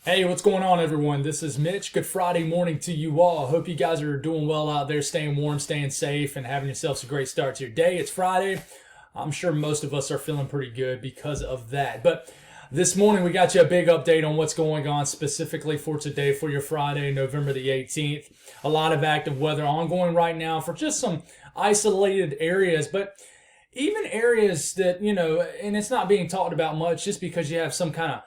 Hey, what's going on, everyone? This is Mitch. Good Friday morning to you all. Hope you guys are doing well out there, staying warm, staying safe, and having yourselves a great start to your day. It's Friday. I'm sure most of us are feeling pretty good because of that. But this morning, we got you a big update on what's going on specifically for today, for your Friday, November the 18th. A lot of active weather ongoing right now for just some isolated areas, but even areas that, and it's not being talked about much just because you have some kind of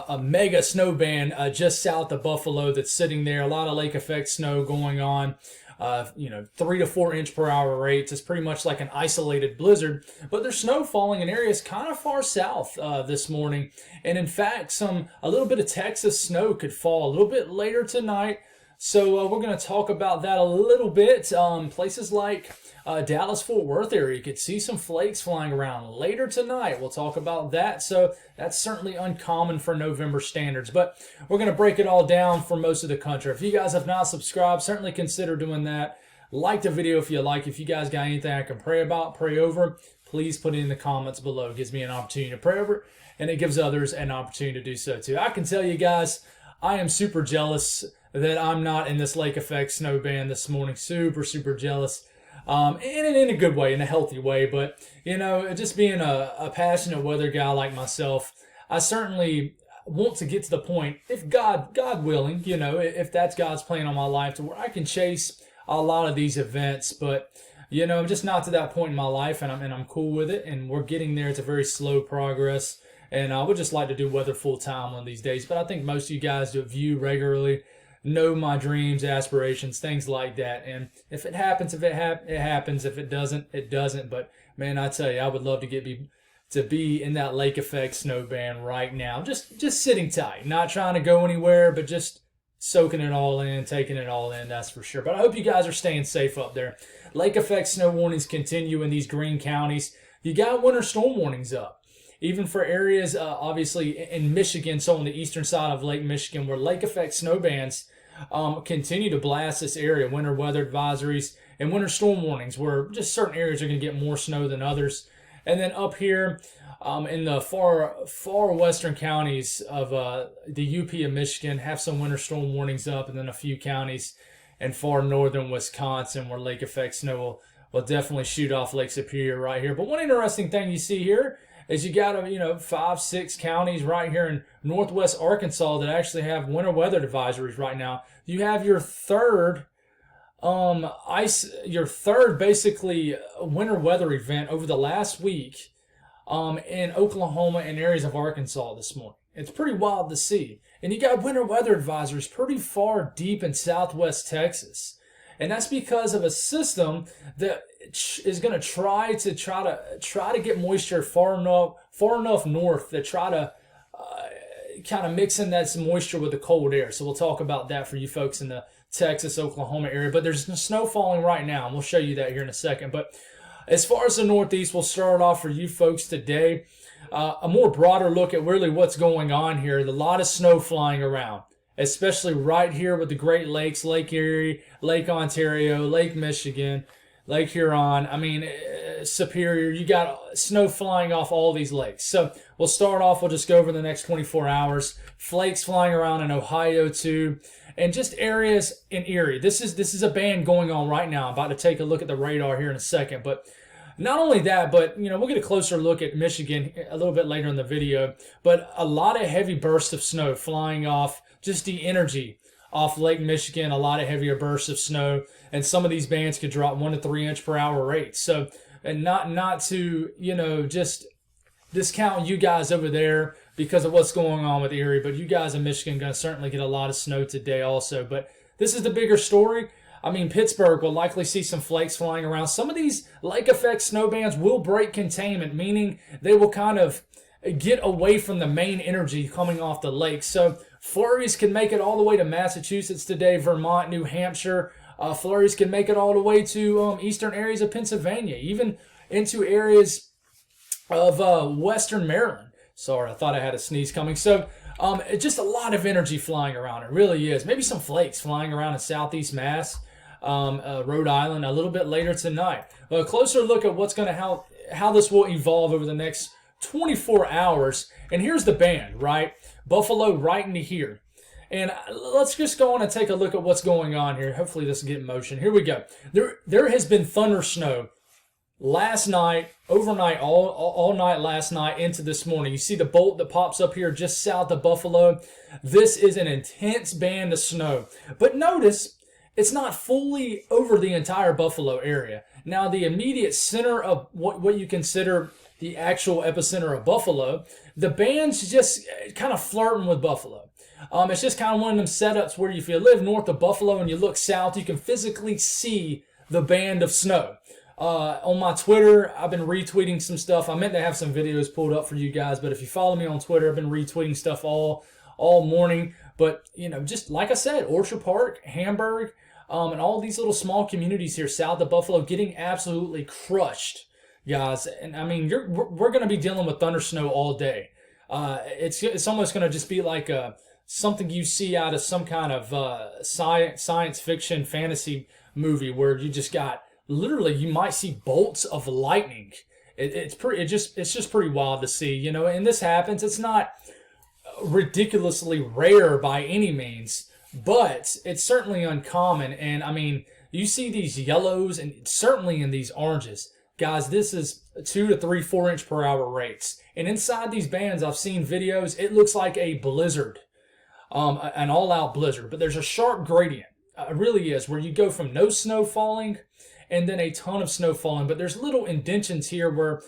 a mega snow band just south of Buffalo that's sitting there. A lot of lake effect snow going on. 3 to 4 inch per hour rates. It's pretty much like an isolated blizzard, but there's snow falling in areas kind of far south this morning. And in fact, a little bit of Texas snow could fall a little bit later tonight. So we're going to talk about that a little bit. Places like Dallas-Fort Worth area, you could see some flakes flying around later tonight. We'll talk about that. So that's certainly uncommon for November standards. But we're going to break it all down for most of the country. If you guys have not subscribed, certainly consider doing that. Like the video if you like. If you guys got anything I can pray about, pray over, please put it in the comments below. It gives me an opportunity to pray over, and it gives others an opportunity to do so too. I can tell you guys, I am super jealous that I'm not in this lake effect snow band this morning. Super, super jealous. And in a good way, in a healthy way. But, just being a passionate weather guy like myself, I certainly want to get to the point, if God willing, if that's God's plan on my life, to where I can chase a lot of these events. But, I'm just not to that point in my life, and I'm cool with it. And we're getting there. It's a very slow progress. And I would just like to do weather full time one of these days. But I think most of you guys do view regularly, know my dreams, aspirations, things like that. And if it happens, it happens. If it doesn't, it doesn't. But man, I tell you, I would love to be in that lake effect snow band right now. Just sitting tight, not trying to go anywhere, but just soaking it all in, taking it all in, that's for sure. But I hope you guys are staying safe up there. Lake effect snow warnings continue in these green counties. You got winter storm warnings up. Even for areas, obviously, in Michigan, so on the eastern side of Lake Michigan, where lake effect snow bands continue to blast this area, winter weather advisories and winter storm warnings, where just certain areas are going to get more snow than others. And then up here in the far western counties of the UP of Michigan, have some winter storm warnings up, and then a few counties in far northern Wisconsin where lake effect snow will definitely shoot off Lake Superior right here. But one interesting thing you see here is you got 5-6 counties right here in northwest Arkansas that actually have winter weather advisories right now. You have your third basically winter weather event over the last week in Oklahoma and areas of Arkansas this morning. It's pretty wild to see. And you got winter weather advisories pretty far deep in southwest Texas. And that's because of a system that is going to try to get moisture far enough north to try to kind of mix in that moisture with the cold air. So we'll talk about that for you folks in the Texas, Oklahoma area. But there's snow falling right now, and we'll show you that here in a second. But as far as the Northeast, we'll start off for you folks today. A more broader look at really what's going on here. A lot of snow flying around, especially right here with the Great Lakes, Lake Erie, Lake Ontario, Lake Michigan, Lake Huron. Superior. You got snow flying off all these lakes. So we'll start off. We'll just go over the next 24 hours. Flakes flying around in Ohio too, and just areas in Erie. This is a band going on right now. I'm about to take a look at the radar here in a second, but not only that, but we'll get a closer look at Michigan a little bit later in the video. But a lot of heavy bursts of snow flying off, just the energy off Lake Michigan. A lot of heavier bursts of snow, and some of these bands could drop 1 to 3 inch per hour rates. So, and not to just discount you guys over there because of what's going on with Erie, but you guys in Michigan are going to certainly get a lot of snow today also. But this is the bigger story. Pittsburgh will likely see some flakes flying around. Some of these lake effect snow bands will break containment, meaning they will kind of get away from the main energy coming off the lake. So flurries can make it all the way to Massachusetts today, Vermont, New Hampshire. Flurries can make it all the way to eastern areas of Pennsylvania, even into areas of western Maryland. Sorry, I thought I had a sneeze coming. So just a lot of energy flying around. It really is. Maybe some flakes flying around in southeast Mass, Rhode Island a little bit later tonight. A closer look at what's going to how this will evolve over the next 24 hours. And here's the band, right? Buffalo right into here. And let's just go on and take a look at what's going on here. Hopefully this will get in motion. Here we go. There has been thunder snow last night, overnight, all night last night into this morning. You see the bolt that pops up here just south of Buffalo. This is an intense band of snow. But notice, it's not fully over the entire Buffalo area. Now, the immediate center of what you consider the actual epicenter of Buffalo, the band's just kind of flirting with Buffalo. It's just kind of one of them setups where if you live north of Buffalo and you look south, you can physically see the band of snow. On my Twitter, I've been retweeting some stuff. I meant to have some videos pulled up for you guys, but if you follow me on Twitter, I've been retweeting stuff all morning. But, just like I said, Orchard Park, Hamburg, and all these little small communities here south of Buffalo getting absolutely crushed, guys. And, I mean, we're going to be dealing with thunder snow all day. It's almost going to just be like something you see out of some kind of science fiction fantasy movie where you just got literally you might see bolts of lightning. It's just pretty wild to see, and this happens. It's not ridiculously rare by any means, but it's certainly uncommon. And I mean, you see these yellows and certainly in these oranges, guys. This is 2 to 3 4-inch per hour rates, and inside these bands I've seen videos, it looks like a blizzard. An all-out blizzard, but there's a sharp gradient. It really is, where you go from no snow falling and then a ton of snow falling, but there's little indentions here where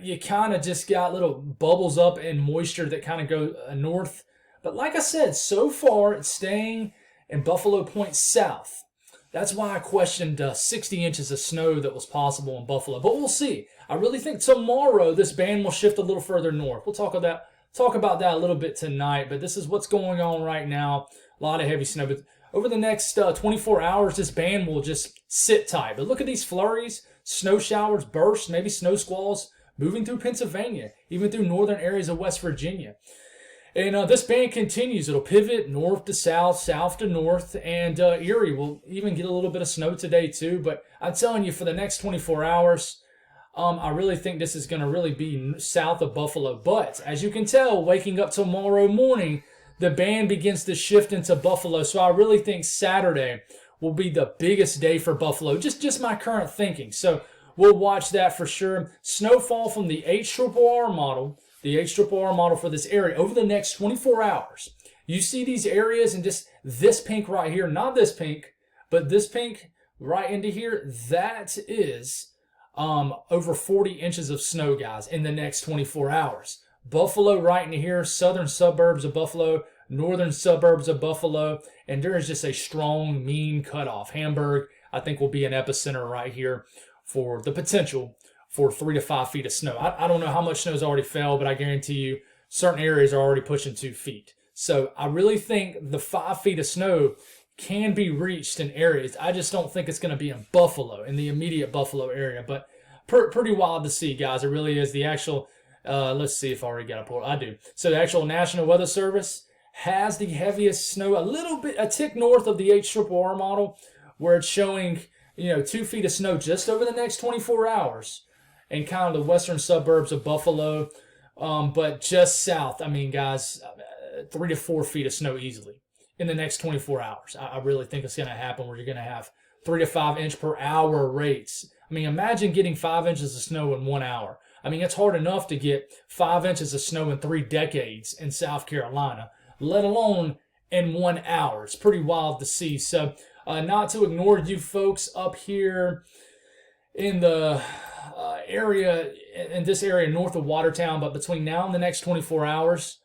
you kind of just got little bubbles up in moisture that kind of go north. But like I said, so far it's staying in Buffalo Point south. That's why I questioned 60 inches of snow that was possible in Buffalo, but we'll see. I really think tomorrow this band will shift a little further north. We'll talk about that a little bit tonight, but this is what's going on right now. A lot of heavy snow. But over the next 24 hours, this band will just sit tight. But look at these flurries, snow showers, bursts, maybe snow squalls moving through Pennsylvania, even through northern areas of West Virginia. And this band continues. It'll pivot north to south, south to north, and Erie will even get a little bit of snow today too. But I'm telling you, for the next 24 hours, I really think this is going to really be south of Buffalo. But as you can tell, waking up tomorrow morning, the band begins to shift into Buffalo. So I really think Saturday will be the biggest day for Buffalo. Just my current thinking. So we'll watch that for sure. Snowfall from the HRRR model, the HRRR model for this area over the next 24 hours. You see these areas and just this pink right here, not this pink, but this pink right into here, that is over 40 inches of snow, guys, in the next 24 hours. Buffalo right into here, southern suburbs of Buffalo, northern suburbs of Buffalo, and there is just a strong, mean cutoff. Hamburg, I think, will be an epicenter right here for the potential for 3 to 5 feet of snow. I don't know how much snow's already fell, but I guarantee you certain areas are already pushing 2 feet. So I really think the 5 feet of snow can be reached in areas. I just don't think it's going to be in Buffalo, in the immediate Buffalo area. But pretty wild to see, guys. It really is. The actual, let's see if I already got a report. I do. So the actual National Weather Service has the heaviest snow a tick north of the HRRR model, where it's showing 2 feet of snow just over the next 24 hours in kind of the western suburbs of Buffalo. But just south, I mean, guys, 3 to 4 feet of snow easily in the next 24 hours. I really think it's going to happen where you're going to have 3 to 5 inch per hour rates. I mean, imagine getting 5 inches of snow in 1 hour. I mean, it's hard enough to get 5 inches of snow in 3 decades in South Carolina, let alone in 1 hour. It's pretty wild to see. So not to ignore you folks up here in the in this area north of Watertown, but between now and the next 24 hours,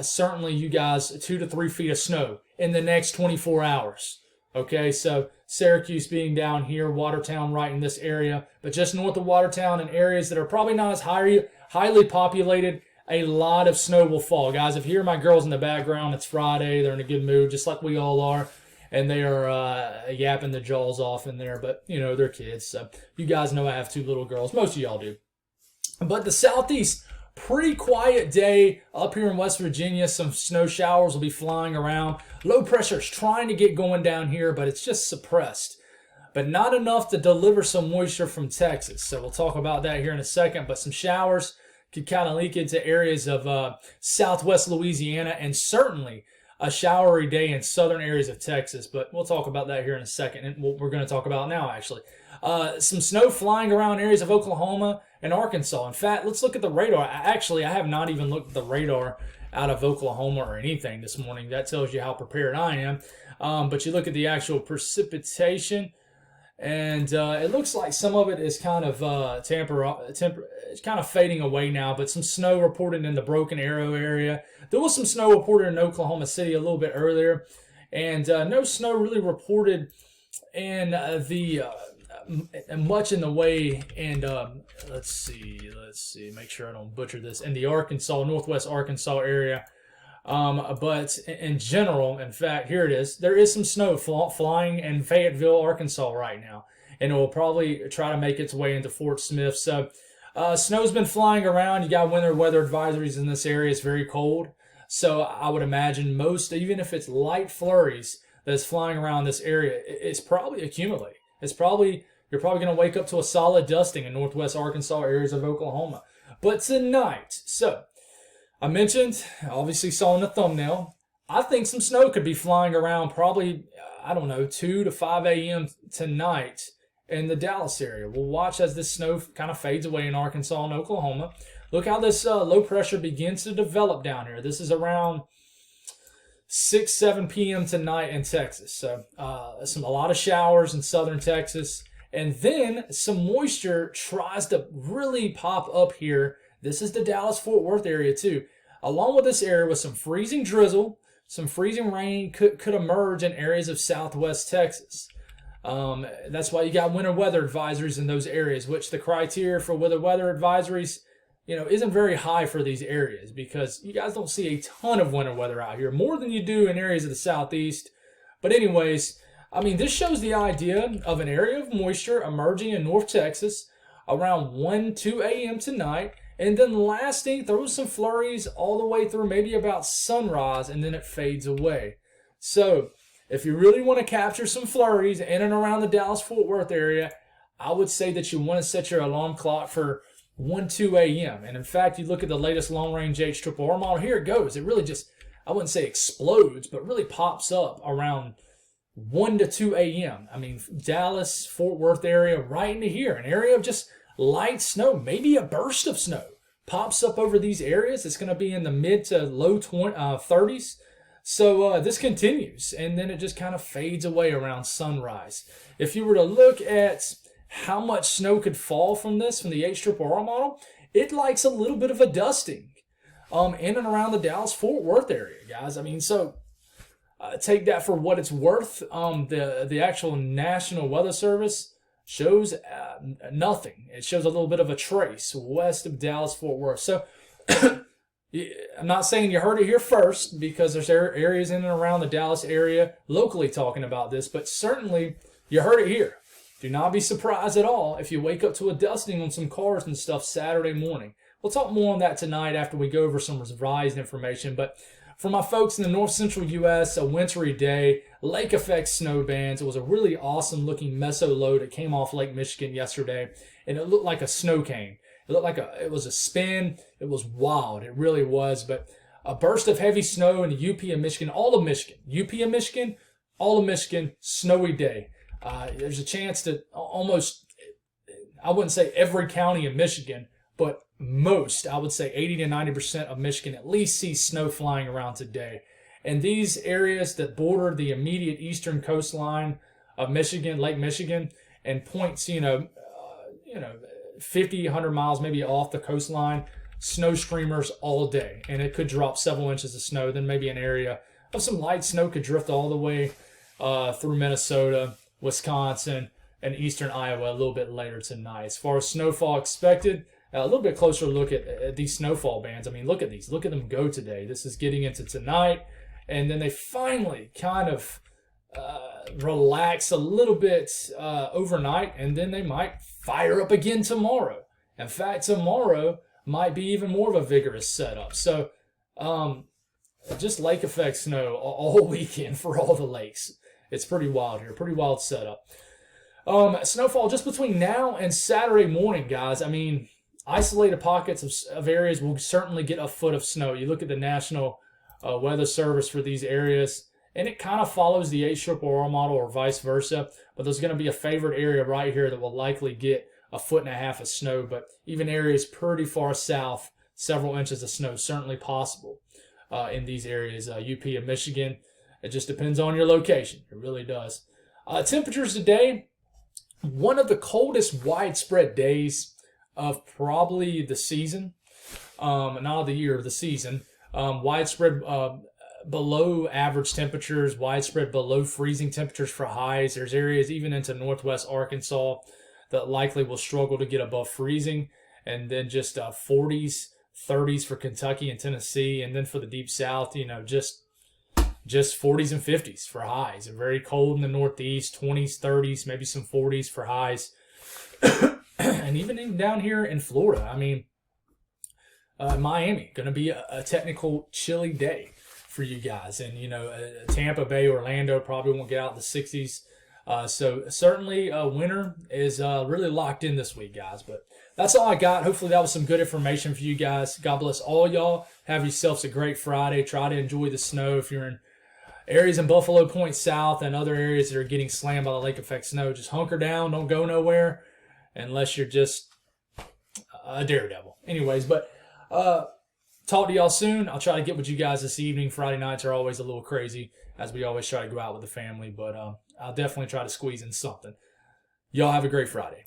certainly you guys, 2 to 3 feet of snow in the next 24 hours. Okay, so Syracuse being down here, Watertown right in this area, but just north of Watertown in areas that are probably not as highly populated, a lot of snow will fall. Guys, if you hear my girls in the background, it's Friday. They're in a good mood, just like we all are, and they are yapping their jaws off in there, but, they're kids. So you guys know I have 2 little girls. Most of y'all do. But the Southeast, pretty quiet day up here in West Virginia. Some snow showers will be flying around. Low pressure is trying to get going down here, but it's just suppressed. But not enough to deliver some moisture from Texas. So we'll talk about that here in a second. But some showers could kind of leak into areas of southwest Louisiana and certainly a showery day in southern areas of Texas, but we'll talk about that here in a second, and what we're going to talk about now, actually. Some snow flying around areas of Oklahoma and Arkansas. In fact, let's look at the radar. Actually, I have not even looked at the radar out of Oklahoma or anything this morning. That tells you how prepared I am. But you look at the actual precipitation, and it looks like some of it is kind of it's kind of fading away now, but some snow reported in the Broken Arrow area. There was some snow reported in Oklahoma City a little bit earlier, and no snow really reported in much in the way. And let's see, make sure I don't butcher this, in the northwest Arkansas area. But in general, in fact, here it is. There is some snow flying in Fayetteville, Arkansas right now, and it will probably try to make its way into Fort Smith. So snow's been flying around. You got winter weather advisories in this area. It's very cold. So I would imagine even if it's light flurries that's flying around this area, it's probably accumulating. You're probably going to wake up to a solid dusting in northwest Arkansas, areas of Oklahoma. But tonight, so I mentioned, obviously saw in the thumbnail, I think some snow could be flying around probably, 2 to 5 a.m. tonight in the Dallas area. We'll watch as this snow kind of fades away in Arkansas and Oklahoma. Look how this low pressure begins to develop down here. This is around 6, 7 p.m. tonight in Texas. So a lot of showers in southern Texas. And then some moisture tries to really pop up here. This is the Dallas-Fort Worth area too. Along with this area with some freezing drizzle, some freezing rain could emerge in areas of southwest Texas. That's why you got winter weather advisories in those areas, which the criteria for weather advisories, isn't very high for these areas, because you guys don't see a ton of winter weather out here, more than you do in areas of the southeast. But anyways, this shows the idea of an area of moisture emerging in North Texas around 1, 2 a.m. tonight, and then lasting through some flurries all the way through maybe about sunrise, and then it fades away. So if you really want to capture some flurries in and around the Dallas-Fort Worth area, I would say that you want to set your alarm clock for 1, 2 a.m. And in fact, you look at the latest long-range HRRR model, here it goes. It really just, I wouldn't say explodes, but really pops up around 1 to 2 a.m. Dallas, Fort Worth area, right into here, an area of just light snow, maybe a burst of snow pops up over these areas. It's going to be in the mid to low 30s. So this continues, and then it just kind of fades away around sunrise. If you were to look at how much snow could fall from the HRRR model, it likes a little bit of a dusting in and around the Dallas-Fort Worth area, guys. Take that for what it's worth. The actual National Weather Service shows nothing. It shows a little bit of a trace west of Dallas-Fort Worth. So I'm not saying you heard it here first, because there's areas in and around the Dallas area locally talking about this, but certainly you heard it here. Do not be surprised at all if you wake up to a dusting on some cars and stuff Saturday morning. We'll talk more on that tonight after we go over some revised information, but for my folks in the north central U.S., a wintry day, lake effect snow bands. It was a really awesome looking meso load. It came off Lake Michigan yesterday, and it looked like a snow cane. It looked like it was a spin. It was wild. It really was. But a burst of heavy snow in the UP of Michigan, all of Michigan, UP of Michigan, all of Michigan, snowy day. There's a chance that almost, I wouldn't say every county in Michigan, but most, I would say 80 to 90% of Michigan at least see snow flying around today. And these areas that border the immediate eastern coastline of Michigan, Lake Michigan, and points, 50, 100 miles maybe off the coastline, snow streamers all day. And it could drop several inches of snow. Then maybe an area of some light snow could drift all the way through Minnesota, Wisconsin, and eastern Iowa a little bit later tonight. As far as snowfall expected, a little bit closer look at these snowfall bands. Look at these. Look at them go today. This is getting into tonight. And then they finally kind of relax a little bit overnight, and then they might fire up again tomorrow. In fact, tomorrow might be even more of a vigorous setup. So just lake effect snow all weekend for all the lakes. It's pretty wild here. Pretty wild setup. Snowfall just between now and Saturday morning, guys. Isolated pockets of areas will certainly get a foot of snow. You look at the National weather service for these areas. And it kind of follows the HRRR model or vice versa. But there's going to be a favored area right here that will likely get 1.5 feet of snow. But even areas pretty far south, several inches of snow certainly possible in these areas. UP and Michigan, it just depends on your location. It really does. Temperatures today, one of the coldest widespread days of probably the season. Not of the year, of the season. Widespread below average temperatures, widespread below freezing temperatures for highs. There's areas even into northwest Arkansas that likely will struggle to get above freezing. And then just 40s, 30s for Kentucky and Tennessee. And then for the deep south, just 40s and 50s for highs. And very cold in the northeast, 20s, 30s, maybe some 40s for highs. And even down here in Florida, Miami, going to be a technical chilly day for you guys. And, Tampa Bay, Orlando probably won't get out in the 60s. So certainly winter is really locked in this week, guys. But that's all I got. Hopefully that was some good information for you guys. God bless all y'all. Have yourselves a great Friday. Try to enjoy the snow. If you're in areas in Buffalo Point South and other areas that are getting slammed by the lake effect snow, just hunker down. Don't go nowhere unless you're just a daredevil. Anyways, but talk to y'all soon. I'll try to get with you guys this evening. Friday nights are always a little crazy, as we always try to go out with the family, but I'll definitely try to squeeze in something. Y'all have a great Friday.